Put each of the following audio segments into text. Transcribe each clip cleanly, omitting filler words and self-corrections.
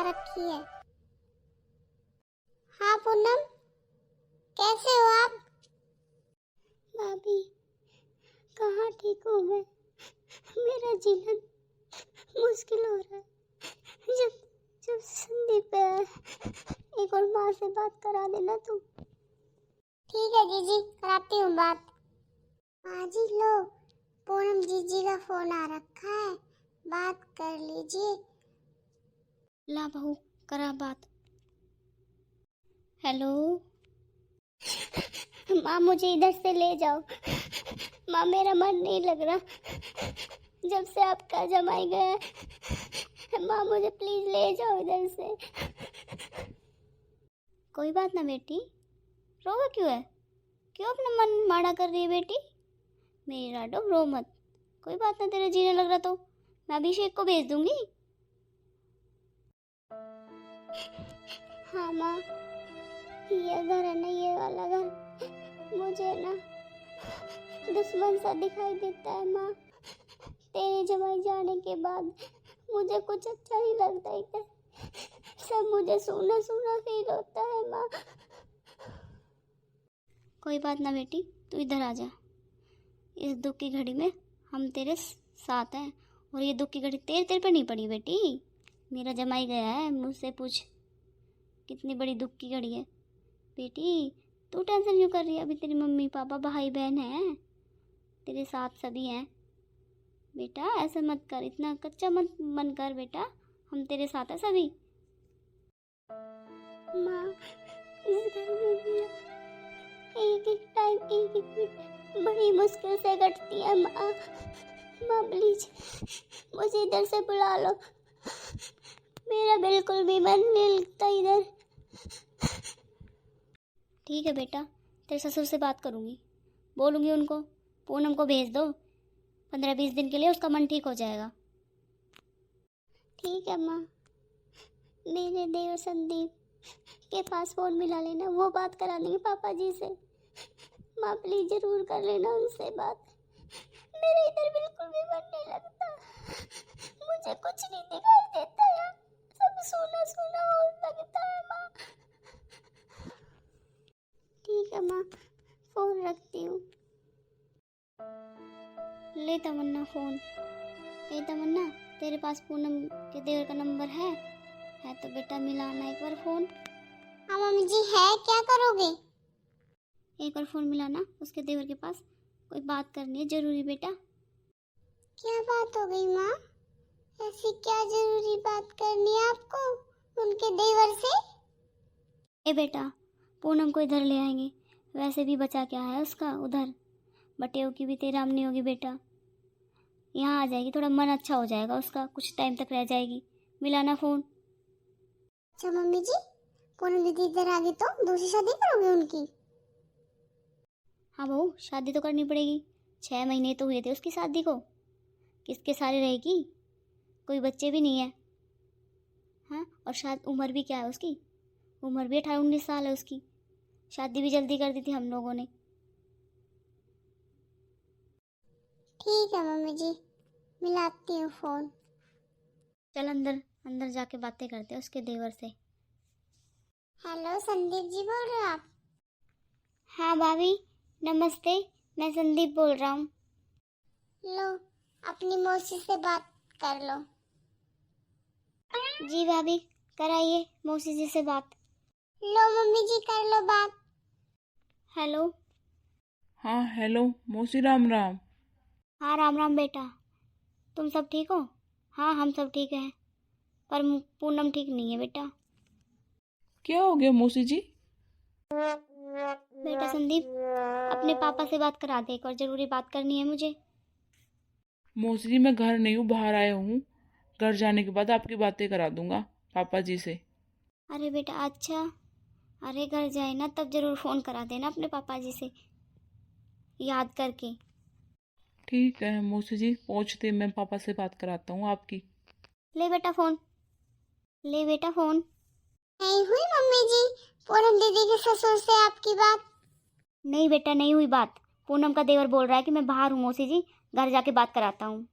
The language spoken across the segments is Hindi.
रखी है। हाँ पूनम, कैसे हो आप? भाभी कहाँ ठीक हूँ मैं, मेरा जीना मुश्किल हो रहा है। जब जब संदीप आया, एक और माँ से बात करा देना तुम। ठीक है जीजी, कराती हूँ बात। हाँ जी, लो पूनम जीजी का फोन आ रखा है, बात कर लीजिए। ला बहू, करा बात। हेलो माँ, मुझे इधर से ले जाओ। माँ मेरा मन नहीं लग रहा जब से आपका जमाई गया है। माँ मुझे प्लीज ले जाओ इधर से। कोई बात ना बेटी, रोवा क्यों है? क्यों अपना मन माड़ा कर रही है बेटी? मेरी राडो, रो मत। कोई बात ना, तेरे जीने लग रहा तो मैं अभिषेक को भेज दूंगी। हाँ माँ, ये घर है ना, ये वाला घर मुझे ना दुश्मन सा दिखाई देता है माँ। तेरे जमाई जाने के बाद मुझे कुछ अच्छा नहीं लगता इधर, सब मुझे सूना सूना फील होता है माँ। कोई बात ना बेटी, तू इधर आ जा। इस दुख की घड़ी में हम तेरे साथ हैं, और ये दुख की घड़ी तेरे पे नहीं पड़ी बेटी। मेरा जमाई गया है, मुझसे पूछ कितनी बड़ी दुख की घड़ी है। बेटी तू टेंशन क्यों कर रही है? अभी तेरी मम्मी पापा भाई बहन हैं, तेरे साथ सभी हैं। बेटा ऐसा मत कर, इतना कच्चा मत मन कर बेटा, हम तेरे साथ हैं सभी। माँ इस घर में भी एक एक टाइम, एक एक मिनट बड़ी मुश्किल से कटती है माँ। माँ प्लीज मुझे इधर से बुला लो, मेरा बिल्कुल भी मन नहीं लगता इधर। ठीक है बेटा, तेरे ससुर से बात करूँगी, बोलूँगी उनको पूनम को भेज दो, 15-20 दिन के लिए उसका मन ठीक हो जाएगा। ठीक है माँ, मेरे देवर संदीप के पास फ़ोन मिला लेना, वो बात करा देंगे पापा जी से। माँ प्लीज जरूर कर लेना उनसे बात। मेरा इधर बिल्कुल भी मन नहीं लगता, मुझे कुछ नहीं दिखाई देता है, सब सोना सोना और लगता है माँ। ठीक है माँ, फोन रखती हूँ। ले तमन्ना फोन। ए तमन्ना, तेरे पास पूनम के देवर का नंबर है तो बेटा मिलाना एक बार फोन। हाँ मम्मी जी है, क्या करोगे? एक बार फोन मिलाना उसके देवर के पास, कोई बात करनी है जरूरी बेटा। क्या बात हो गई माँ? ऐसी क्या जरूरी बात करनी है आपको उनके देवर से? ए बेटा, पूनम को इधर ले आएंगे, वैसे भी बचा क्या है उसका उधर, बटेव की भी तेराम नहीं होगी बेटा, यहाँ आ जाएगी, थोड़ा मन अच्छा हो जाएगा उसका, कुछ टाइम तक रह जाएगी। मिलाना फोन। अच्छा मम्मी जी, पूनम दीदी इधर आ गई तो दूसरी शादी करोगे उनकी? हाँ बहू, शादी तो करनी पड़ेगी, 6 महीने तो हुए थे उसकी शादी को, किसके सारे रहेगी, कोई बच्चे भी नहीं है। हाँ, और शायद उम्र भी क्या है उसकी, उम्र भी 18-19 साल है उसकी, शादी भी जल्दी कर दी थी हम लोगों ने। ठीक है मम्मी जी, मिलाती हूँ फोन। चल अंदर अंदर जाके बातें करते हैं उसके देवर से। हेलो संदीप जी बोल रहे हो आप? हाँ भाभी नमस्ते, मैं संदीप बोल रहा हूँ। लो अपनी मौसी से बात कर लो। जी भाभी, कराइए मौसी जी से बात। लो मम्मी जी कर लो बात। हेलो। हाँ हेलो मौसी, राम राम। हाँ राम राम बेटा, तुम सब ठीक हो? हाँ हम सब ठीक हैं, पर पूनम ठीक नहीं है बेटा। क्या हो गया मौसी जी? बेटा संदीप, अपने पापा से बात करा दे, एक और जरूरी बात करनी है मुझे। मौसी जी मैं घर नहीं हूँ, बाहर आया हूँ, घर जाने के बाद आपकी बातें करा दूंगा पापा जी से। अरे बेटा अच्छा, अरे घर जाए ना तब जरूर फ़ोन करा देना अपने पापा जी से, याद करके। ठीक है मौसी जी, पहुँचते मैं पापा से बात कराता हूँ आपकी। ले बेटा फ़ोन, ले बेटा फ़ोन। नहीं हुई मम्मी जी पूनम दीदी के ससुर से आपकी बात? नहीं बेटा नहीं हुई बात, पूनम का देवर बोल रहा है कि मैं बाहर हूँ मौसी जी, घर जाके बात कराता हूँ।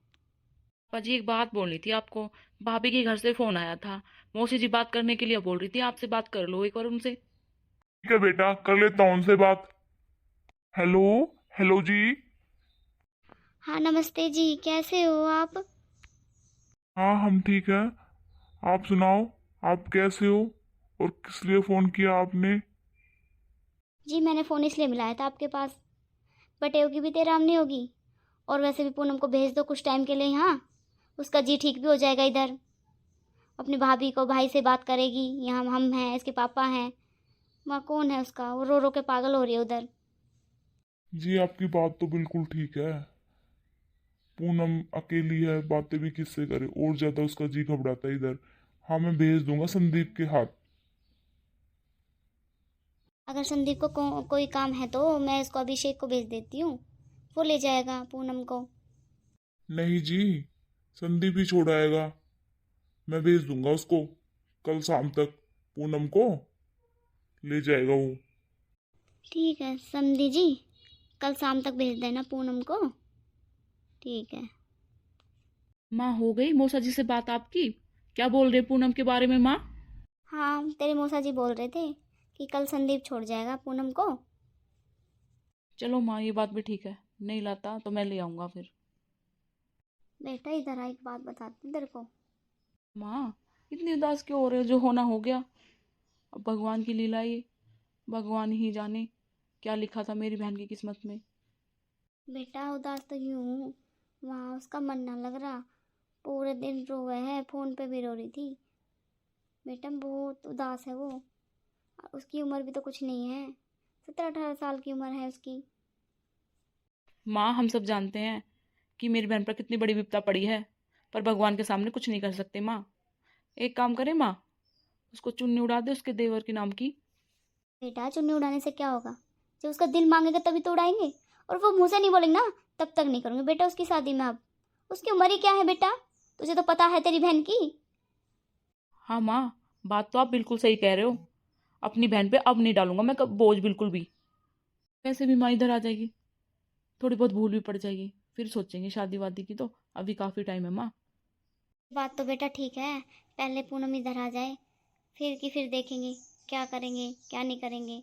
पाजी एक बात बोलनी थी आपको। भाभी के घर से फोन आया था, मौसी जी बात करने के लिए बोल रही थी, आपसे बात कर लो एक बार उनसे। ठीक है बेटा, कर लेता हूँ उनसे बात। हेलो। हेलो जी। हाँ नमस्ते जी, कैसे हो आप? हाँ हम ठीक है। आप सुनाओ, आप कैसे हो और किस लिए फोन किया आपने? जी मैंने फ़ोन इसलिए मिलाया था आपके पास, बटे होगी भी तेरा हम नहीं होगी। और वैसे भी पूनम को भेज दो कुछ टाइम के लिए यहाँ, उसका जी ठीक भी हो जाएगा इधर। अपनी भाभी को भाई से बात करेगी, यहाँ हम हैं, इसके पापा हैं, वहाँ कौन है उसका, वो रो रो के पागल हो रही है उधर। जी आपकी बात तो बिल्कुल ठीक है। पूनम अकेली है, बातें भी किससे करे, और ज्यादा उसका जी घबराता है इधर। हाँ मैं भेज दूंगा संदीप के हाथ। अगर संदीप को कोई काम है तो मैं इसको अभिषेक को भेज देती हूँ, वो ले जाएगा पूनम को। नहीं जी, संदीप ही छोड़ आएगा। मैं भेज दूंगा उसको, कल शाम तक पूनम को ले जाएगा वो। ठीक है समधी जी, कल शाम तक भेज देना पूनम को। ठीक है। माँ हो गई मौसा जी से बात आपकी? क्या बोल रहे पूनम के बारे में माँ? हाँ तेरे मौसा जी बोल रहे थे कि कल संदीप छोड़ जाएगा पूनम को। चलो माँ ये बात भी ठीक है, नहीं लाता तो मैं ले आऊंगा फिर। बेटा इधर आ, एक बात बताती हूँ तेरे को। माँ इतनी उदास क्यों हो रहे हो? जो होना हो गया, अब भगवान की लीला ये, भगवान ही जाने क्या लिखा था मेरी बहन की किस्मत में। बेटा उदास तो यूं हूँ, वहाँ उसका मन ना लग रहा, पूरे दिन रोए है, फ़ोन पे भी रो रही थी। बेटा बहुत उदास है वो, और उसकी उम्र भी तो कुछ नहीं है, 17-18 साल की उम्र है उसकी। माँ हम सब जानते हैं कि मेरी बहन पर कितनी बड़ी विपदा पड़ी है, पर भगवान के सामने कुछ नहीं कर सकते माँ। एक काम करें माँ, उसको चुन्नी उड़ा दे उसके देवर के नाम की। बेटा चुन्नी उड़ाने से क्या होगा, जब उसका दिल मांगेगा तभी तो उड़ाएंगे, और वो मुँह से नहीं बोलेंगे ना तब तक नहीं करूँगी बेटा उसकी शादी में। अब उसकी उम्र ही क्या है बेटा, तुझे तो पता है तेरी बहन की। हाँ माँ, बात तो आप बिल्कुल सही कह रहे हो। अपनी बहन पे अब नहीं डालूंगा मैं बोझ बिल्कुल भी। वैसे भी माँ इधर आ जाएगी, थोड़ी बहुत भूल भी पड़ जाएगी, फिर सोचेंगे शादी वादी की, तो अभी काफ़ी टाइम है माँ। बात तो बेटा ठीक है, पहले पूनम इधर आ जाए, फिर की फिर देखेंगे क्या करेंगे क्या नहीं करेंगे।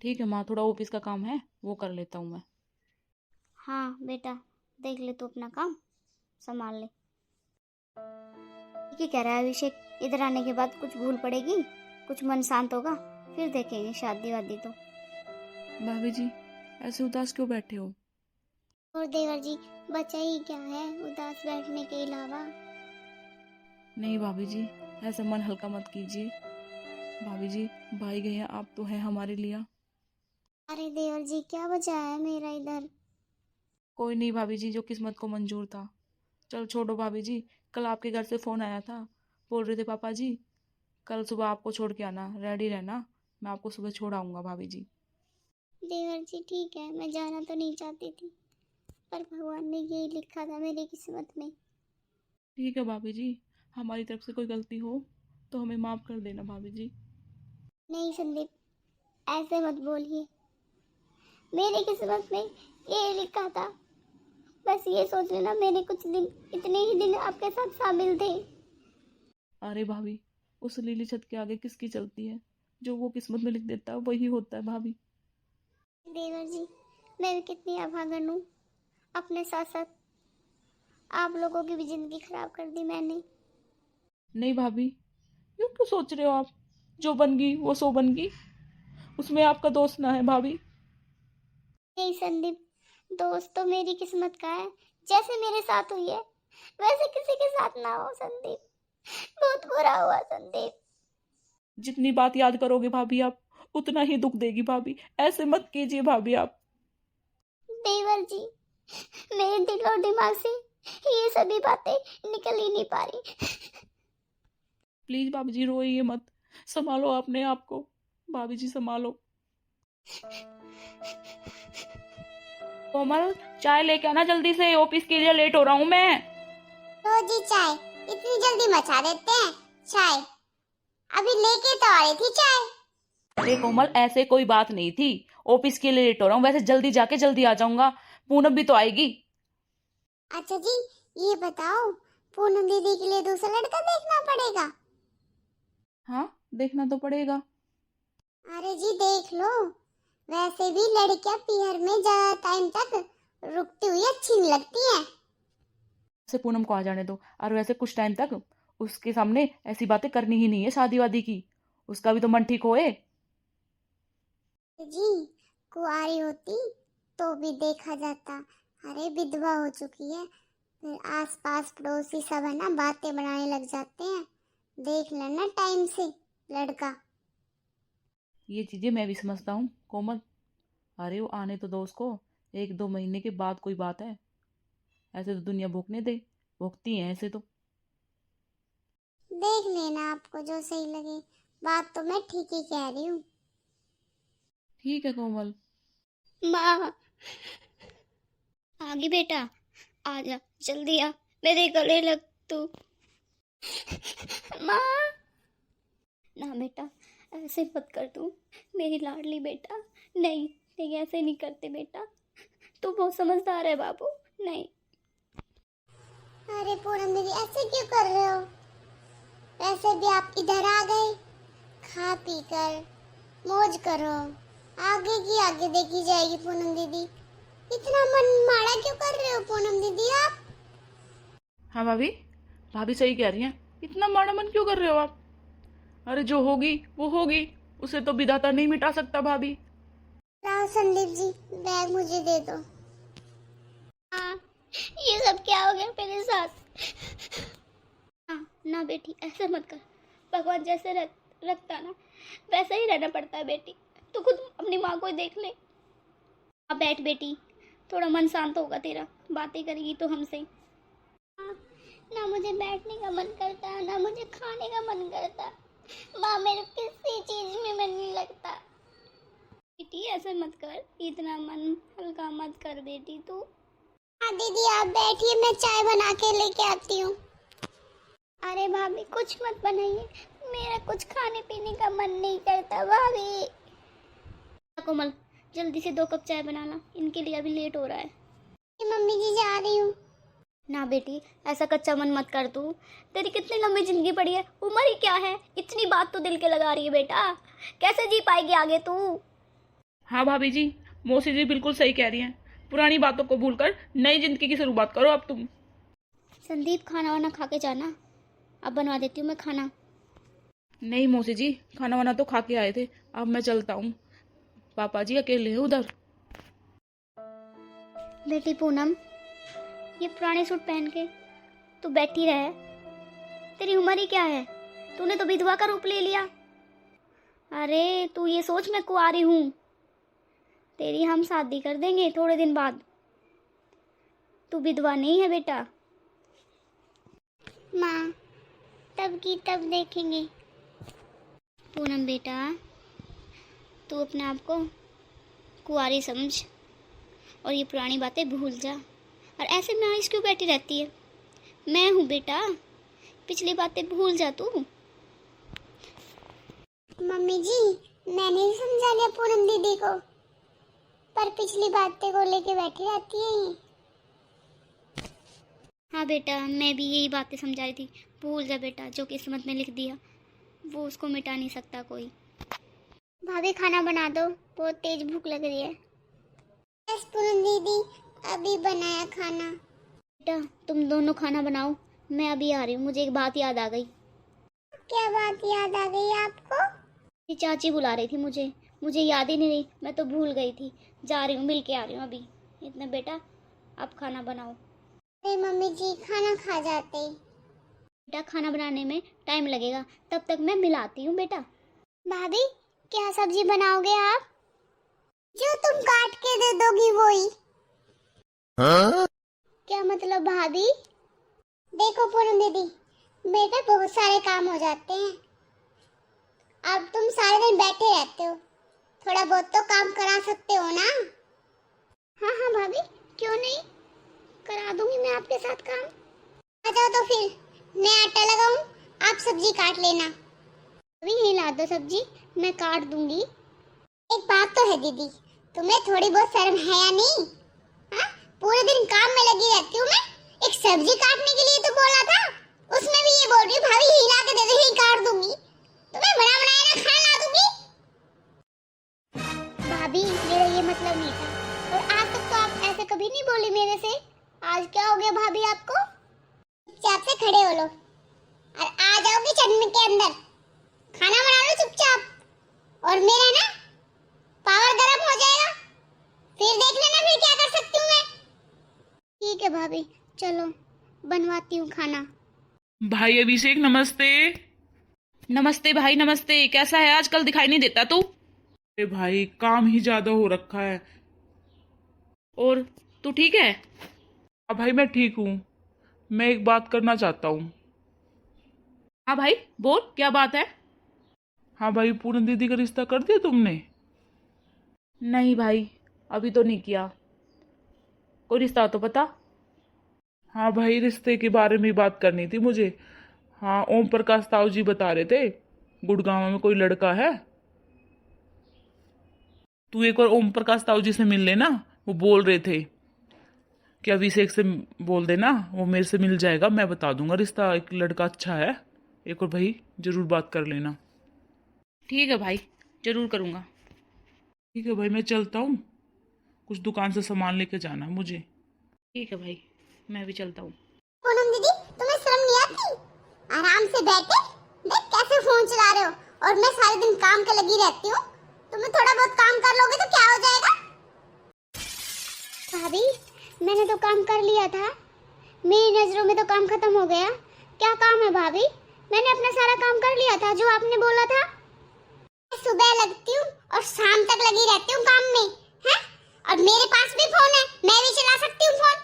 ठीक है माँ, थोड़ा ऑफिस का काम है वो कर लेता हूँ मैं। हाँ बेटा, देख ले तू अपना काम संभाल ले। ठीक कह रहा है अभिषेक, इधर आने के बाद कुछ भूल पड़ेगी, कुछ मन शांत होगा, फिर देखेंगे शादी वादी तो। भाभी जी ऐसे उदास क्यों बैठे हो? और देवर जी, बचा ही क्या है उदास बैठने के अलावा। नहीं भाभी जी, ऐसा मन हल्का मत कीजिए। भाभी जी भाई गए हैं, आप तो हैं हमारे लिए। अरे देवर जी क्या बचा है मेरा इधर। कोई नहीं भाभी जी, जो किस्मत को मंजूर था। चल छोड़ो भाभी जी, कल आपके घर से फ़ोन आया था, बोल रहे थे पापा जी कल सुबह आपको छोड़ के आना, रेडी रहना, मैं आपको सुबह छोड़ आऊँगा भाभी जी। देवर जी ठीक है, मैं जाना तो नहीं चाहती थी, पर भगवान ने यही लिखा था मेरी किस्मत में। ठीक है भाभी जी, हमारी तरफ से कोई गलती हो तो हमें माफ़ कर देना भाभी जी। नहीं संदीप, ऐसे मत बोलिए, मेरी किस्मत में ये लिखा था, बस ये सोच लेना मेरे कुछ दिन, इतने ही दिन आपके साथ शामिल थे। अरे भाभी, उस लीली छत के आगे किसकी चलती है? जो वो किस्मत में लिख देता है वही होता है भाभी। देवर जी मैं भी कितनी अभागन हूँ, अपने साथ साथ आप लोगों की भी जिंदगी खराब कर दी मैंने। नहीं भाभी, यूँ क्यों सोच रहे हो आप? जो बन गई वो सो बन गई, उसमें आपका दोस्त ना है भाभी। नहीं संदीप, दोस्त तो मेरी किस्मत का है, जैसे मेरे साथ हुई है वैसे किसी के साथ ना हो संदीप, बहुत बुरा हुआ संदीप। जितनी बात याद करोगे भाभी आप, उतना ही दुख देगी भाभी, ऐसे मत कीजिए भाभी आप। देवर जी मेरे दिल और दिमाग से ये सभी बातें निकल ही नहीं पा रही। प्लीज भाभी जी रोइए मत, संभालो अपने आप को, भाभी जी संभालो। कोमल चाय लेके आना जल्दी से, ऑफिस के लिए लेट हो रहा हूँ मैं। तो जी चाय इतनी जल्दी मचा देते हैं? चाय अभी लेके तो आ रही थी चाय। अरे कोमल ऐसे कोई बात नहीं थी, ऑफिस के लिए लेट हो रहा हूँ, वैसे जल्दी जाके जल्दी आ जाऊंगा, पूनम भी तो आएगी। अच्छा जी ये बताओ, पूनम दीदी के लिए दूसरा लड़का देखना पड़ेगा? हाँ, देखना तो पड़ेगा। अरे जी देख लो, वैसे भी लड़कियां पीहर में ज्यादा टाइम तक रुकती हुई अच्छी नहीं लगती हैं। से पूनम को आ जाने दो, और वैसे कुछ टाइम तक उसके सामने ऐसी बातें करनी ही नहीं है शादी वादी की। उसका भी तो मन ठीक होए। जी कुंवारी होती तो भी देखा जाता, अरे विधवा हो चुकी है, फिर आसपास पड़ोसी सब है ना बातें बनाने लग जाते हैं। देख लेना टाइम से लड़का। ये चीजें मैं भी समझता हूँ कोमल। अरे वो आने तो दो उसको, 1-2 महीने के बाद कोई बात है। ऐसे तो दुनिया भोगने दे, भोगती है ऐसे तो। देख लेना आपको जो सही लगे, बात तो मैं ठीक ही कह रही हूँ। ठीक है कोमल। माँ आगे बेटा, आजा जल्दी आ, मेरे गले लग तू। माँ ना बेटा, ऐसे मत कर तू, मेरी लाडली बेटा। नहीं नहीं, ऐसे नहीं करते बेटा, तू बहुत समझदार है बाबू। नहीं। अरे पूनम दीदी ऐसे क्यों कर रहे हो? वैसे भी आप इधर आ गए, खा पी कर मौज करो, आगे की आगे देखी जाएगी। पूनम दीदी इतना मन माड़ा क्यों कर रहे हो पूनम दीदी आप? हाँ भाभी, भाभी सही कह रही हैं। इतना माड़ा मन क्यों कर रहे हो आप? अरे जो होगी वो होगी, उसे तो विधाता नहीं मिटा सकता भाभी। राव संदीप जी, बैग मुझे दे दो। हाँ, ये सब क्या हो गया मेरे साथ? हाँ ना बेटी, ऐसे मत कर। भगवान जैसे रखता ना वैसे ही रहना पड़ता है बेटी। तू खुद अपनी माँ को ही देख ले। अब बैठ बेटी, थोड़ा मन शांत होगा तेरा, बातें करेगी तो हमसे। हाँ, ना मुझे बैठने का मन करता, ना मुझे खाने का मन करता। माँ मेरे किसी चीज में मन नहीं लगता। बेटी ऐसे मत कर, इतना मन हल्का मत कर बेटी तू। हाँ दीदी आप बैठिए, मैं चाय बना के लेके आती हूँ। अरे भाभी कुछ मत बनाइए, मेरा कुछ खाने पीने का मन नहीं करता भाभी। कोमल जल्दी से 2 कप चाय बनाना, इनके लिए अभी लेट हो रहा है। मम्मी जी जा रही हूँ। ना बेटी ऐसा कच्चा मन मत कर तू, तेरी कितनी लंबी जिंदगी पड़ी है, उम्र ही क्या है, इतनी बात तो दिल के लगा रही है बेटा, कैसे जी पाएगी आगे तू? हाँ भाभी जी, मौसी जी बिल्कुल सही कह रही हैं। पुरानी बातों को भूलकर नई जिंदगी की शुरुआत करो अब तुम। संदीप खाना वाना खा के जाना, अब बनवा देती हूँ मैं खाना। नहीं मौसी जी, खाना वाना तो खा के आए थे, अब मैं चलता हूँ। पापा जी अकेले हैं उधर। बेटी पूनम, ये पुराने सूट पहन के तू बैठी रहे, तेरी उम्र ही क्या है, तूने तो विधवा का रूप ले लिया। अरे तू ये सोच मैं कुंवारी हूँ, तेरी हम शादी कर देंगे थोड़े दिन बाद, तू विधवा नहीं है बेटा। माँ तब की तब देखेंगे। पूनम बेटा, तू अपने आप को कुंवारी समझ और ये पुरानी बातें भूल जा, और ऐसे में आइस क्यों बैठी रहती है? मैं हूँ बेटा, पिछली बातें भूल जा तू। मम्मी जी मैंने समझा लिया पूनम दीदी को, पर पिछली बातें को लेके बैठी रहती है। हाँ बेटा, मैं भी यही बातें समझाई थी, भूल जा बेटा, जो किस्मत में लिख दिया वो उसको मिटा नहीं सकता कोई। भाभी खाना बना दो, बहुत तेज भूख लग रही है। बस पूनम दीदी अभी बनाया खाना। बेटा तुम दोनों खाना बनाओ, मैं अभी आ रही हूँ, मुझे एक बात याद आ गई। क्या बात याद आ गई आपको? ये चाची बुला रही थी मुझे याद ही नहीं रही, मैं तो भूल गई थी। जा रही हूँ, मिल के आ रही हूँ अभी। इतना बेटा आप खाना बनाओ। अरे मम्मी जी खाना खा जाते। बेटा खाना बनाने में टाइम लगेगा, तब तक मैं मिलाती हूँ बेटा। भाभी क्या सब्जी बनाओगे आप? जो तुम काट के दे दोगी वही। क्या मतलब भाभी? देखो पूनम दीदी, बेटा बहुत सारे काम हो जाते हैं, अब तुम सारे दिन बैठे रहते हो, थोड़ा बहुत तो काम करा सकते हो ना? हाँ हाँ भाभी, क्यों नहीं, करा दूंगी मैं आपके साथ काम। आ जाओ तो फिर, मैं आटा लगाऊं, आप सब्जी काट लेना। अभी यही ला दो सब्जी, मैं काट दूंगी। एक बात तो है दीदी, तुम्हें थोड़ी बहुत शर्म है या नहीं? हाँ, पूरे दिन काम में लगी रहती हूँ मैं, एक सब्जी काटने के लिए तो बोला था, उसमें भी ये बोल रही भाभी हिला के दे दे, ही काट दूंगी। तुम्हें बना बनाया ना खाना ला दूंगी। भाभी मेरा ये मतलब नहीं था, और आज तक तो आप ऐसे कभी नहीं बोली मेरे से। आज क्या हो गया भाभी आपको? चुपचाप से खड़े हो लो और आ जाओ किचन के अंदर, खाना बना लो चुपचाप। और मेरा ना पावर गर्म हो जाएगा, फिर देख लेना फिर क्या कर सकती हूँ मैं। ठीक है भाभी, चलो बनवाती हूँ खाना। भाई अभिषेक नमस्ते। नमस्ते भाई नमस्ते, कैसा है? आजकल दिखाई नहीं देता तू। अरे भाई काम ही ज्यादा हो रखा है। और तू ठीक है? हाँ भाई मैं ठीक हूँ। मैं एक बात करना चाहता हूँ। हाँ भाई बोल, क्या बात है? हाँ भाई, पूनम दीदी का रिश्ता कर दिया तुमने? नहीं भाई, अभी तो नहीं किया। कोई रिश्ता हो तो पता। हाँ भाई, रिश्ते के बारे में ही बात करनी थी मुझे। हाँ, ओम प्रकाश ताऊ जी बता रहे थे गुड़गांव में कोई लड़का है। तू एक बार ओम प्रकाश ताऊ जी से मिल लेना, वो बोल रहे थे कि अभिषेक से बोल देना, वो मेरे से मिल जाएगा, मैं बता दूंगा रिश्ता, एक लड़का अच्छा है। एक बार भाई जरूर बात कर लेना। ठीक है भाई, जरूर करूँगा। ठीक है भाई, मैं चलता हूँ, कुछ दुकान से सामान लेके जाना है मुझे। ठीक है भाई, मैं भी चलता हूँ। पूनम दीदी तुम्हें शर्म नहीं आती? आराम से बैठे देख कैसे फोन चला रहे हो, और मैं सारे दिन काम के लगी रहती हूँ। तुम्हें थोड़ा बहुत काम कर लोगे तो क्या हो जाएगा? भाभी मैंने तो काम कर लिया था, मेरी नजरों में तो काम खत्म हो गया। क्या काम है भाभी? मैंने अपना सारा काम कर लिया था जो आपने बोला था। सुबह लगती हूँ और शाम तक लगी रहती हूँ काम में, हैं? और मेरे पास भी फोन है, मैं भी चला सकती हूँ फोन।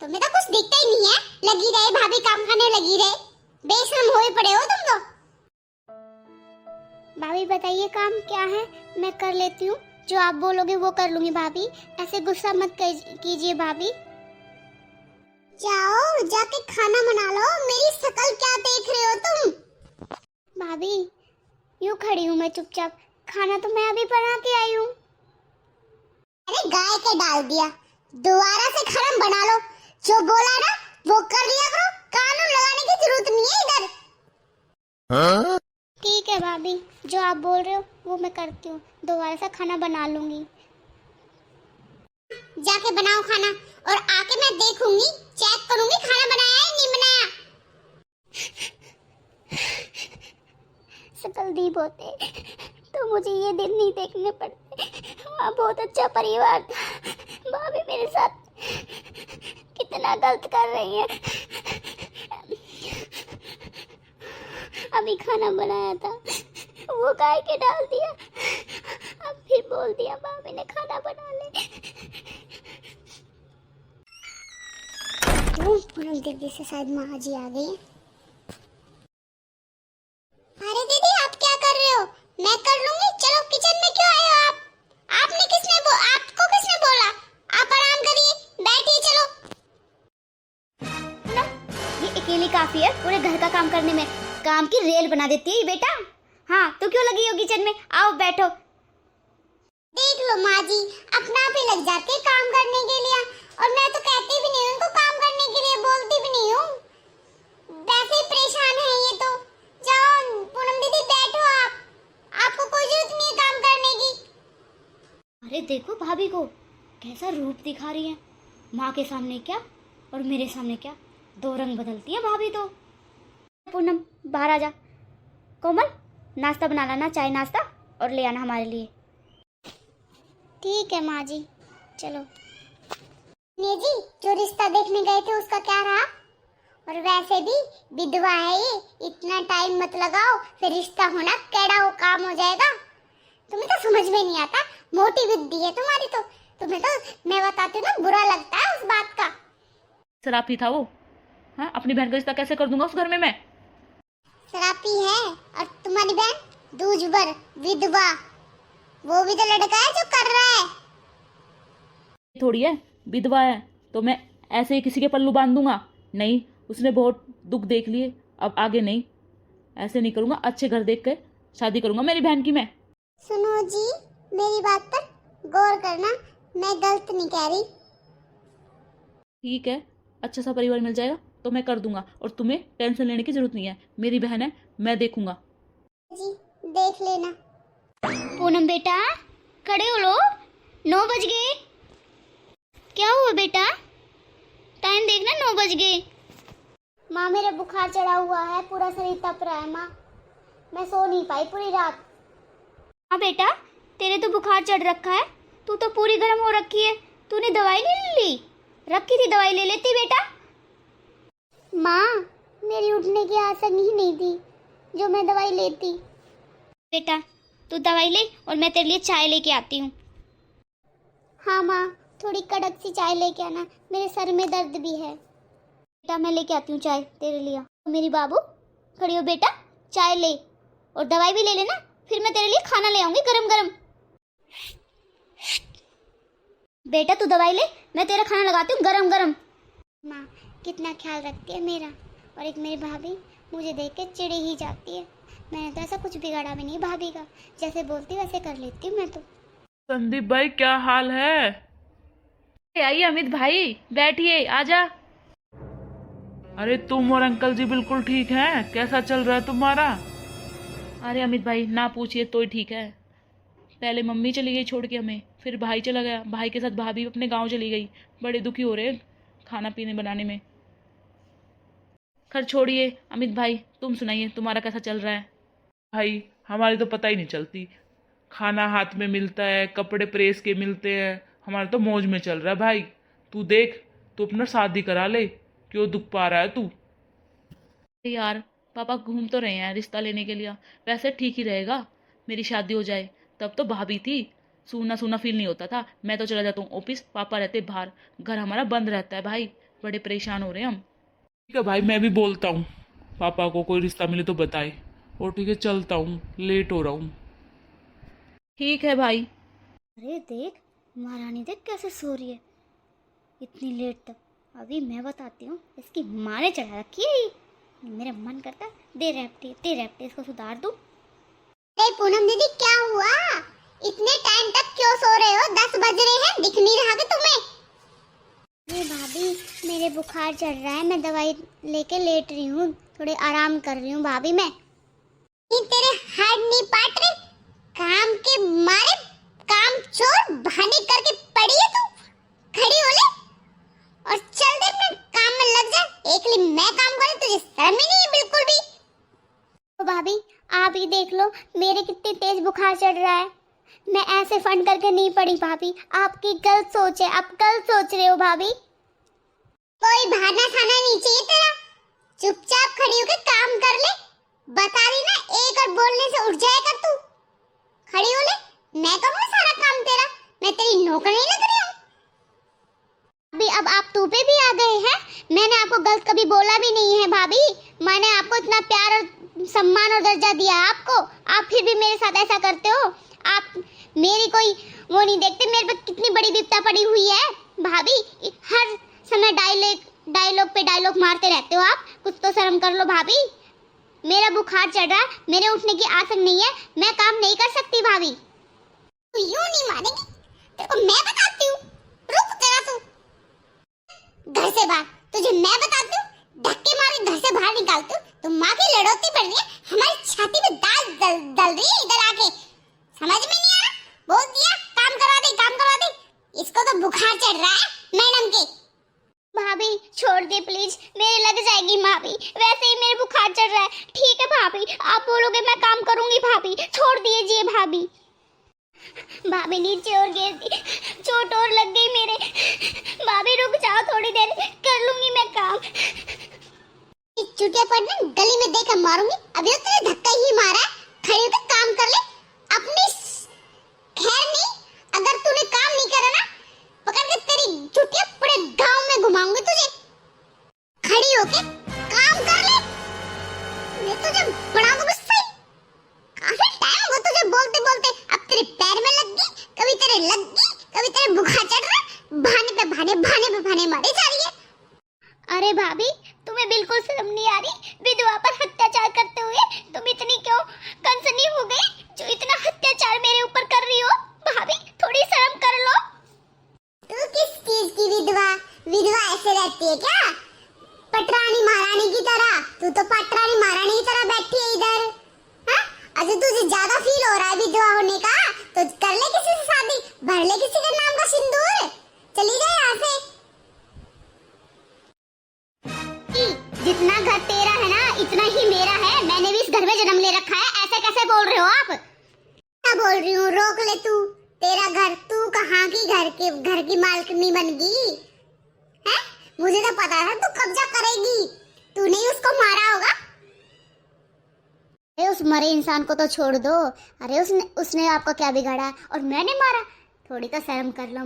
तुम्हें तो कुछ दिखता ही नहीं है, लगी रहे भाभी काम करने लगी रहे। बेशर्म होए पड़े हो तुम तो। भाभी बताइए काम क्या है, मैं कर लेती हूँ, जो आप बोलोगे वो कर लूंगी। भाभी ऐसे गुस्सा मत कीजिए भाभी। जाओ जाके खाना बना लो, मेरी शक्ल क्या देख रहे हो तुम? भाभी यूं खड़ी हूँ मैं चुपचाप, खाना तो मैं अभी बना के आई हूँ। अरे गाय के डाल दिया, दोबारा से खाना बना लो, जो बोला ना वो कर लिया करो, कानून लगाने की जरूरत नहीं है इधर। ठीक है भाभी, जो आप बोल रहे हो वो मैं करती हूँ, दोबारा से खाना बना लूंगी। जाके बनाओ खाना, और आके मैं देखूंगी, चेक करूंगी खाना बनाया है नहीं बनाया। शकल दीप होते तो मुझे ये दिन नहीं देखने पड़ते। हाँ बहुत अच्छा परिवार था, भाभी मेरे साथ कितना गलत कर रही है। अभी खाना बनाया था, वो गाय के डाल दिया, अब फिर बोल दिया भाभी ने खाना बना ले। पूनम दीदी से शायद माँ जी आ गई। अरे दीदी आप क्या कर रहे हो? मैं कर लूंगी, चलो किचन में क्यों आए हो आप? आपको किसने बोला? आप आराम करिए, बैठिए, चलो ना। ये अकेली काफी है पूरे घर का काम करने में, काम की रेल बना देती है ये बेटा। हाँ तो क्यों लगी हो किचन में, आओ बैठो। देख लो माँ जी, अपना आप ही लग जाते हैं काम करने के लिए, और मैं तो कहती भी नहीं हूँ उनको काम करने के लिए, बोलती भी नहीं हूँ, वैसे ही परेशान है ये तो। जाओ पूनम दीदी बैठो आप, आपको कोई जरूरत नहीं है काम करने की। अरे देखो भाभी को कैसा रूप दिखा रही है, माँ के सामने क्या और मेरे सामने क्या, दो रंग बदलती है भाभी तो। पूनम बाहर आ जा, कोमल नाश्ता बना लाना, चाय नाश्ता, और ले आना हमारे लिए। ठीक है माँ जी, चलो। ने जी जो रिश्ता देखने गए थे उसका क्या रहा? और वैसे भी विधवा है ये, इतना टाइम मत लगाओ, फिर रिश्ता होना कैड़ा हो काम हो जाएगा। तुम्हें तो समझ में नहीं आता, मोटी बुद्धि है तुम्हारी तो। तुम्हें तो मैं बताती हूँ ना, बुरा लगता है उस बात का। शराबी था वो। हाँ, अपनी बहन का रिश्ता कैसे कर दूंगा उस घर में मैं? शराबी है, और तुम्हारी बहन दूजबर विधवा, वो भी तो लड़का है जो कर रहा है। थोड़ी है, विधवा है तो मैं ऐसे ही किसी के पल्लू बांध दूंगा? नहीं, उसने बहुत दुख देख लिए, अब आगे नहीं, ऐसे नहीं करूंगा, अच्छे घर देख कर शादी करूंगा मेरी बहन की मैं। सुनो जी मेरी बात पर गौर करना, मैं गलत नहीं कह रही। ठीक है, अच्छा सा परिवार मिल जाएगा तो मैं कर दूंगा, और तुम्हें टेंशन लेने की जरूरत नहीं है। मेरी बहन है, मैं देखूंगा। जी देख लेना। पूनम बेटा खड़े हो लो, 9 बज गए। क्या हुआ बेटा? टाइम देखना, 9 बज गए। माँ मेरा बुखार चढ़ा हुआ है, पूरा शरीर तप रहा है माँ, मैं सो नहीं पाई पूरी रात। हाँ बेटा तेरे तो बुखार चढ़ रखा है, तू तो पूरी गर्म हो रखी है। तूने दवाई नहीं ली? रखी थी दवाई, ले लेती बेटा। माँ मेरी उठने की आदत ही नहीं थी जो मैं दवाई लेती। बेटा तू दवाई ले और मैं तेरे लिए चाय लेके आती हूँ। हाँ माँ थोड़ी कड़क सी चाय लेके आना, मेरे सर में दर्द भी है। बेटा मैं लेके आती हूँ चाय तेरे लिए। मेरी बाबू खड़ी हो बेटा, चाय ले और दवाई भी ले लेना, फिर मैं तेरे लिए खाना ले आऊंगी गरम गरम। बेटा तू दवाई ले, मैं तेरा खाना लगाती हूँ गरम गरम। माँ कितना ख्याल रखती है मेरा, और एक मेरी भाभी मुझे देख के चिढ़ ही जाती है। मैंने तो ऐसा कुछ बिगाड़ा भी नहीं भाभी का, जैसे बोलती वैसे कर लेती हूँ मैं तो। संदीप भाई क्या हाल है? आइए अमित भाई, बैठिए, आजा। अरे तुम और अंकल जी बिल्कुल ठीक हैं? कैसा चल रहा है तुम्हारा? अरे अमित भाई ना पूछिए तो ही ठीक है। पहले मम्मी चली गई छोड़ के हमें, फिर भाई चला गया, भाई के साथ भाभी अपने गांव चली गई। बड़े दुखी हो रहे हैं खाना पीने बनाने में। खैर छोड़िए अमित भाई, तुम सुनाइए तुम्हारा कैसा चल रहा है? भाई हमारी तो पता ही नहीं चलती, खाना हाथ में मिलता है, कपड़े प्रेस के मिलते हैं, हमारा तो मौज में चल रहा है। भाई तू देख, तू अपना शादी करा ले, क्यों दुख पा रहा है तू? यार पापा घूम तो रहे हैं रिश्ता लेने के लिए, वैसे ठीक ही रहेगा मेरी शादी हो जाए। तब तो भाभी थी, सूना सूना फील नहीं होता था। मैं तो चला जाता हूँ ऑफिस, पापा रहते बाहर, घर हमारा बंद रहता है। भाई बड़े परेशान हो रहे हैं हम। ठीक है भाई, मैं भी बोलता हूँ पापा को, कोई रिश्ता मिले तो बताए। और ठीक है चलता हूँ, लेट हो रहा हूँ। ठीक है भाई। अरे देख महारानी देख कैसे सो रही है इतनी लेट तक। अभी मैं बताती हूँ, इसकी माँ ने चढ़ा रखी है ये। मेरा मन करता है दे रैप्टी इसको सुधार दूँ। अरे पूनम दीदी क्या हुआ? इतने टाइम तक क्यों सो रहे हो? 10 बज रहे हैं, दिख नहीं रहा कि तुम्हें? ये भाभी मेरे बुखार चढ़ रहा है, मैं दवाई लेके लेट रही हूँ, थोड़े आराम कर रही हूँ भाभी मैं। तेरे हाथ नहीं पाट रहे? काम के मारे काम चोर बहाने करके पड़ी है तू। खड़ी हो ले और चल दे अपने काम में लग जा। एक लिए मैं काम करूं, तुझे शर्म ही नहीं है बिल्कुल भी। तो भाभी आप ही देख लो मेरे कितनी तेज बुखार चढ़ रहा है। मैं ऐसे फंड करके नहीं पड़ी भाभी, आपकी गलत सोच है, आप गलत सोच रहे हो भाभी। कोई बहाना खाना नहीं चाहिए तेरा, चुपचाप खड़ी होकर काम कर ले। बता रही ना, एक और बोलने से उठ जाया कर तू। खड़ी हो ले, मैं करूँगा सारा काम तेरा, मैं तेरी नौकरानी लग रही हूँ। अभी अब आप तू पे भी आ गए हैं। मैंने आपको गलत कभी बोला भी नहीं है भाभी, मैंने आपको इतना प्यार और सम्मान और दर्जा दिया है आपको, आप फिर भी मेरे साथ ऐसा करते हो। आप मेरी कोई वो नहीं देखते, मेरे पे कितनी बड़ी विपदा पड़ी हुई है भाभी। हर समय डायलॉग पे डायलॉग मारते रहते हो आप, कुछ तो शर्म कर लो भाभी। मेरा बुखार चढ़ रहा है, मेरे उठने की आदत नहीं है, मैं काम नहीं कर सकती भाभी। तू यूं नहीं मानेगी, तेरे को मैं बताती हूँ। रुक जरा तू, घर से बाहर तुझे मैं बताती हूँ, धक्के मार के घर से बाहर निकालती हूँ। तुम माँ की लड़ोती पड़ रही है, हमारी छाती में दाल दल रही है इधर आके। समझ में नहीं आ रहा? बोल दिया काम करवा दे, काम करवा दे। इसको तो बुखार चढ़ रहा है मैडम के। भाभी छोड़ दे प्लीज, मेरे लग जाएगी भाभी, वैसे ही मेरे बुखार चढ़ रहा है। ठीक है भाभी, आप बोलोगे मैं काम करूंगी भाभी, छोड़ दीजिए भाभी। भाभी नीचे और गिर दी, चोट और लग गई मेरे। भाभी रुक जाओ थोड़ी देर, कर लूंगी मैं काम। चुटिया पड़ना गली में देकर मारूंगी, अभी तो तुझे धक्का ही मारा है। खड़ी होकर काम कर ले अपनी। खैर नहीं, अगर तूने काम नहीं करा ना, पकड़ के तेरी चुटिया पूरे गांव में घुमाऊंगी तुझे। खड़ी होके काम कर ले, मैं तुझे बड़ा दूंगी सही। काफी टाइम हो तुझे बोलते बोलते, अब तेरे पैर में लग गई, कभी तेरे लग गई, कभी तेरे बुखार चढ़ रहा, बहाने पे बहाने मारे जा रही है। अरे भाभी तुम्हें बिल्कुल शर्म नहीं आ रही? विधवा पर अत्याचार करते हुए तुम इतनी क्यों कंसर्नी हो गई, जो इतना अत्याचार मेरे ऊपर कर रही हो? भाभी थोड़ी शर्म कर लो। तू किस चीज की विधवा? विधवा ऐसे रहती है क्या? तो पटरानी महारानी की तरह बैठी है इधर। हाँ? अरे तुझे ज्यादा फील हो रहा है विधवा होने का तो कर ले किसी से शादी, भर ले किसी के नाम का सिंदूर, चली जाए यहाँ से। जितना घर तेरा है ना इतना ही मेरा है, मैंने भी इस घर में जन्म ले रखा है। ऐसे कैसे बोल रहे हो आप? क्या बोल रही हूँ, रोक ले तू। तेरा घर, तू कहाँ की घर की मालकिनी बन गई है? मुझे तो पता था तू कब्जा करेगी, तूने ही उसको मारा होगा। अरे उस मरे इंसान को तो छोड़ दो, अरे उसने आपको क्या बिगाड़ा और मैंने मारा? थोड़ी तो शर्म कर लो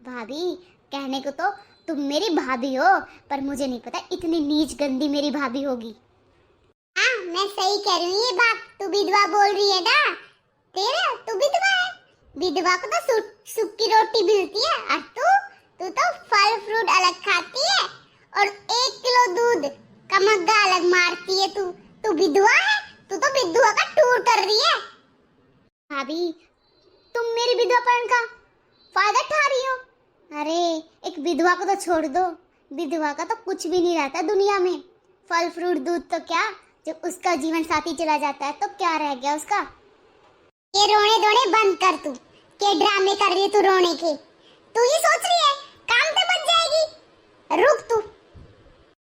भाभी, कहने को तो तुम मेरी भाभी हो पर मुझे नहीं पता इतनी नीच गंदी मेरी भाभी होगी। हाँ मैं सही कह रही हूँ ये बात, तू विधवा बोल रही है ना, तेरा तू विधवा है। विधवा को तो सूप की रोटी मिलती है और तू तो फल फ्रूट अलग खाती है और 1 किलो दूध का मग्गा अलग मारती है। तू विधवा है, तू तो विधवा का टूर कर रही है। भाभी तुम मेरी विधवापन का फायदा उठा रही हो। अरे एक विधवा को तो छोड़ दो, विधवा का तो कुछ भी नहीं रहता दुनिया में, फल फ्रूट दूध तो क्या, जब उसका जीवन साथी चला जाता है तो क्या रह गया उसका। ये रोने धोने बंद कर, तू क्या ड्रामे कर रही है तू रोने के? तू ही सोच रही है काम तो बच जाएगी, रुक तू।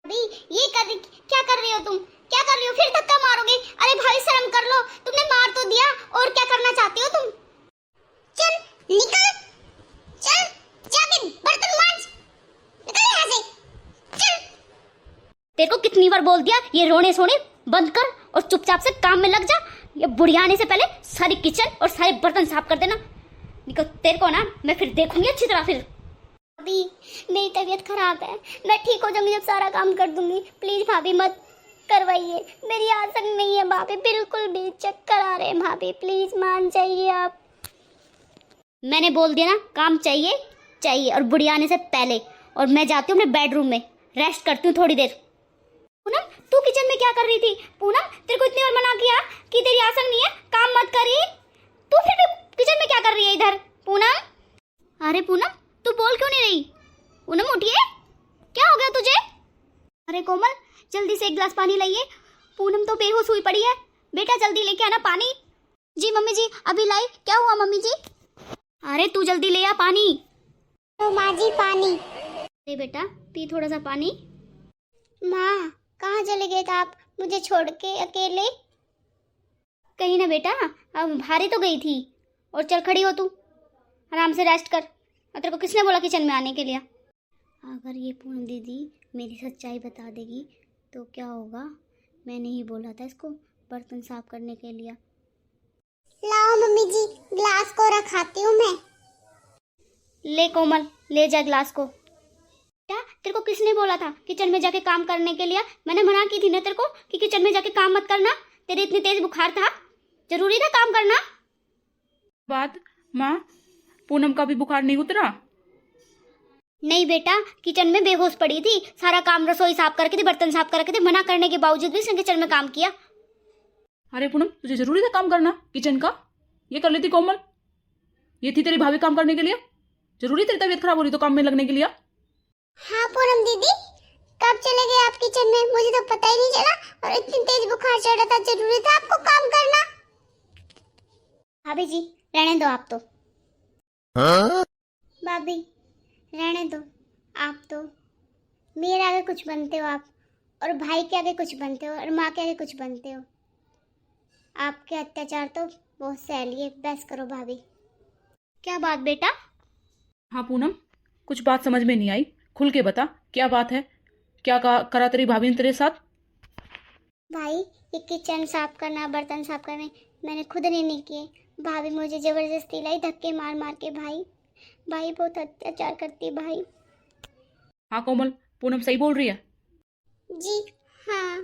अभी ये क्या कर रही हो तुम, क्या कर रही हो? फिर धक्का मारोगे? अरे भाई शर्म कर लो, तुमने मार तो दिया और क्या करना चाहती हो तुम? चल निकल, चल जाके बर्तन मांज, निकल यहाँ से, चल। तेरे को कितनी बार बोल दिया ये रोने सोने बंद कर और चुपचाप से काम में लग जा। ये बुढ़िया आने से पहले सारी किचन और सारे बर्तन साफ कर देना। निकल, तेरे को ना मैं फिर देखूंगी अच्छी तरह। फिर अभी मेरी तबीयत खराब है, मैं ठीक हो जाऊंगी जब सारा काम कर दूंगी। प्लीज भाभी मत करवाइए, मेरी आदत नहीं है भाभी, बिल्कुल भी चक्कर आ रहे हैं भाभी, प्लीज मान जाइए आप। मैंने बोल दिया ना काम चाहिए और बुढ़िया आने से पहले। और मैं जाती हूँ अपने बेडरूम में, रेस्ट करती हूँ थोड़ी देर। पूनम तू किचन में क्या कर रही थी? पूनम तेरे को इतनी बार मना किया कि तेरी आसन नहीं है, काम मत करी, तू फिर भी किचन में क्या कर रही है इधर? पूनम, अरे पूनम तू बोल क्यों नहीं रही? पूनम उठिए, क्या हो गया तुझे? अरे कोमल जल्दी से 1 गिलास पानी लाइए, पूनम तो बेहोश हुई पड़ी है। बेटा जल्दी लेके आना पानी। जी मम्मी जी अभी लाई। क्या हुआ मम्मी जी? अरे तू जल्दी ले आ पानी। तो माँ जी पानी। अरे बेटा पी थोड़ा सा पानी। माँ कहाँ चले गए थे आप मुझे छोड़ के अकेले? कहीं ना बेटा, अब भारी तो गई थी। और चल खड़ी हो तू, आराम से रेस्ट कर। और तेरे को किसने बोला किचन में आने के लिए? अगर ये पूनम दीदी मेरी सच्चाई बता देगी तो क्या होगा? मैंने ही बोला था इसको बर्तन साफ करने के लिए। लाओ मम्मी जी ग्लास को रखाती हूँ मैं। ले कोमल ले जा ग्लास को। क्या तेरे को किसने बोला था किचन में जाके काम करने के लिए? मैंने मना की थी ना तेरे को कि किचन में जाके काम मत करना। तेरे इतनी तेज बुखार था, जरूरी था काम करना। बात माँ, पूनम का भी बुखार नहीं उतरा? नहीं बेटा, किचन में बेहोश पड़ी थी, सारा काम रसोई साफ करके थी, बर्तन साफ करके थे, मना करने के बावजूद भी उसने किचन में काम किया। अरे पूनम तुझे जरूरी था काम करना किचन का? ये कर लेती कोमल, ये थी तेरी भाभी काम करने के लिए। जरूरी तेरी तबीयत खराब हो रही तो काम में लगने के लिए? हाँ पूनम दीदी कब चले गए आप किचन में? मुझे तो पता ही नहीं चला और इतनी तेज बुखार चढ़ रहा था, जरूरी था आपको काम करना। भाभी जी रहने दो आप तो। भाभी रहने दो आप तो, मेरे आगे कुछ बनते हो आप, और भाई के आगे कुछ बनते हो, और माँ के आगे कुछ बनते हो। आपके अत्याचार तो बहुत सह लिए, बस करो भाभी। क्या बात बेटा? हाँ पूनम कुछ बात समझ में नहीं आई, खुल के बता क्या बात है? क्या करा तेरी भाभी ने तेरे साथ? भाई ये किचन साफ करना, बर्तन साफ करने मैंने खुद नहीं किए, भाभी मुझे जबरदस्ती लाई धक्के मार मार के। भाई बहुत अत्याचार करती है भाई। हाँ कोमल पूनम सही बोल रही है। जी हाँ।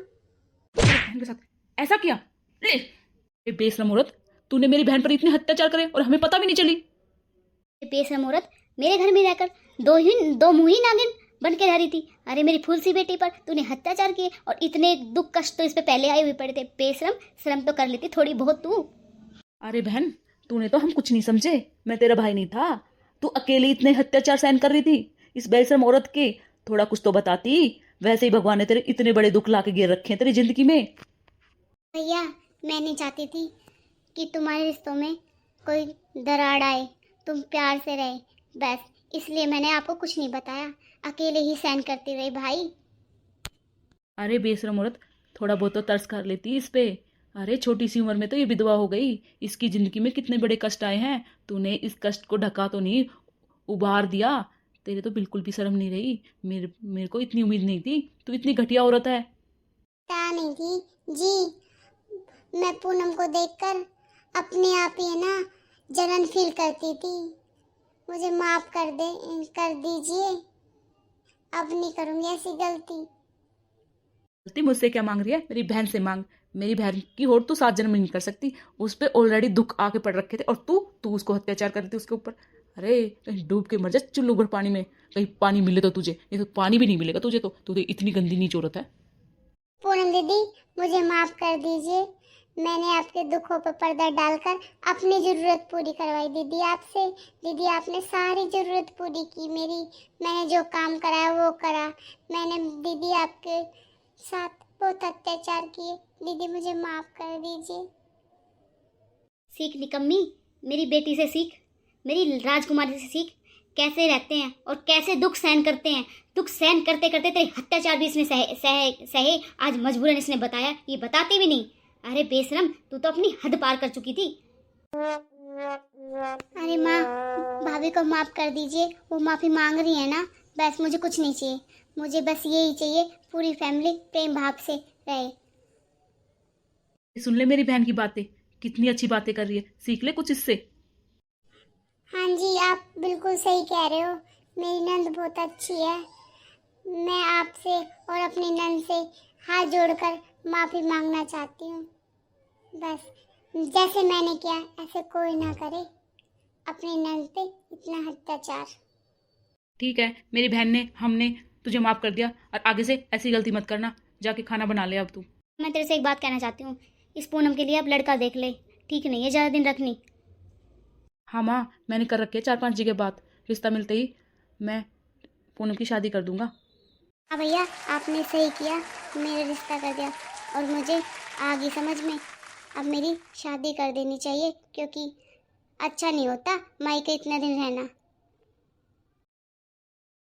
बहन के साथ ऐसा किया? ले ये बेशरम औरत, तूने मेरी बहन पर इतने अत्याचार करे और हमें पता भी नहीं चली। बेशरम औरत मेरे घर में रहकर दो मुही नागिन बन के रह रही थी। अरे मेरी फूल सी बेटी पर तूने अत्याचार किए और इतने दुख कष्ट तो इस पे पहले आए हुए पड़े थे। बेशरम, शर्म तो कर लेती थोड़ी बहुत तू। अरे बहन तूने तो हम कुछ नहीं समझे, मैं तेरा भाई नहीं था, तू अकेली इतने अत्याचार सहन कर रही थी इस बेशरम औरत के। थोड़ा कुछ तो बताती, वैसे ही भगवान ने तेरे इतने बड़े दुख ला के गिर रखे हैं तेरी जिंदगी में। भैया मैं नहीं चाहती थी कि तुम्हारे रिश्तों में कोई दरार आए, तुम प्यार से रहे, बस इसलिए मैंने आपको कुछ नहीं बताया, अकेले ही सहन करती रही भाई। अरे बेशरम औरत, थोड़ा बहुत तो तरस कर लेती इस पे। अरे छोटी सी उम्र में तो ये विधवा हो गई, इसकी जिंदगी में कितने बड़े कष्ट आए हैं, तूने इस कष्ट को ढका तो नहीं, उबार दिया। तेरे तो बिल्कुल भी शर्म नहीं रही। मेरे को इतनी उम्मीद नहीं थी तू इतनी घटिया औरत है। क्या नहीं थी जी, मैं पूनम को देखकर अपने आप ही है ना जलन फील करती थी। मुझे माफ कर दीजिए, अब नहीं करूँगी ऐसी गलती। गलती मुझसे क्या मांग रही है? मेरी बहन से मांग। मेरी बहन की होड़ तू 7 जन्म में नहीं कर सकती। उस पे ऑलरेडी दुख आके पड़ रखे थे और तू उसको अत्याचार कर रही थी उसके ऊपर। अरे कहीं डूब के मर जा चुल्लू भर पानी में, कहीं पानी मिले तो तुझे, नहीं तो पानी भी नहीं मिलेगा तुझे। तो तू तो इतनी गंदी नीच औरत है। पूनम दीदी मुझे माफ कर दीजिए, मैंने आपके दुखों पर पर्दा डालकर अपनी ज़रूरत पूरी करवाई दीदी आपसे। दीदी आपने सारी ज़रूरत पूरी की मेरी, मैंने जो काम कराया वो करा। मैंने दीदी आपके साथ बहुत अत्याचार किए, दीदी मुझे माफ कर दीजिए। सीख निकम्मी, मेरी बेटी से सीख, मेरी राजकुमारी से सीख, कैसे रहते हैं और कैसे दुख सहन करते हैं। दुख सहन करते करते तेरे अत्याचार भी इसने सहे आज मजबूरन इसने बताया, ये बताते भी नहीं। अरे बेशरम, तू तो अपनी हद पार कर चुकी थी। अरे माँ, भाभी को माफ कर दीजिए, वो माफी मांग रही है ना, बस मुझे कुछ नहीं चाहिए, मुझे बस यही चाहिए पूरी फैमिली प्रेम भाव से रहे। सुन ले मेरी बहन की बातें, कितनी अच्छी बातें कर रही है, सीख ले कुछ इससे। हाँ जी, आप बिल्कुल सही कह रहे हो, मेरी नंद बहुत अच्छी है। मैं आपसे और अपनी नंद से हाथ जोड़कर माफ़ी मांगना चाहती हूँ। बस जैसे मैंने किया ऐसे कोई ना करे अपनी नंद पे इतना अत्याचार। ठीक है, मेरी बहन ने हमने तुझे माफ कर दिया और आगे से ऐसी गलती मत करना। जाके खाना बना ले अब तू। मैं तेरे से एक बात कहना चाहती हूँ, इस पूनम के लिए अब लड़का देख ले, ठीक नहीं है ज़्यादा दिन रखनी। हाँ माँ, मैंने कर रखे 4-5 जगह बात, रिश्ता मिलते ही मैं पूनम की शादी कर दूंगा। हाँ भैया, आपने सही किया, मेरा रिश्ता कर दिया और मुझे आ गई समझ में, अब मेरी शादी कर देनी चाहिए, क्योंकि अच्छा नहीं होता मायके इतने दिन रहना।